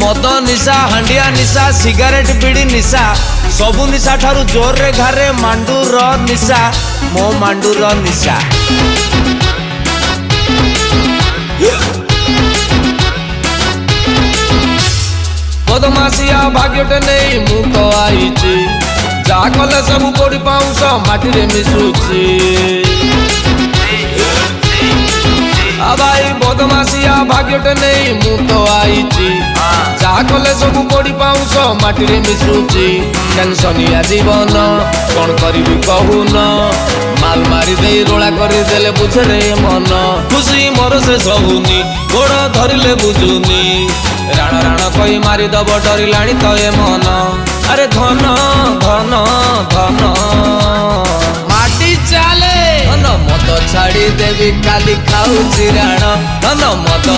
मद निशा हांडिया निशा सिगारेट बीड़ी निशा सबु निशा ठारू जोर रे घारे मांडूर निशा मो मांडूर निशा। बदमाशिया भाग्यटे नहीं मु तो आईची जा कले सब कोड़ी पाउंस माटी रे मिसुची। भाई बदमाशिया भाग्यटे नहीं मु तो आईची जा कले सब कोड़ी पाउंस माटी रे मिसुची। टेंशनिया जीवन कौन करिबी कहून माल मारी दे रोला करी देले बुझरे मन खुशी मोर से सहुनी गोड़ धरिले बुझुनी राण राण कही मारी दब डरिलाणी तो ए मन अरे धन धन धन माटी चाले धन मद छाड़ी देवी काली खाऊची राण धन मद।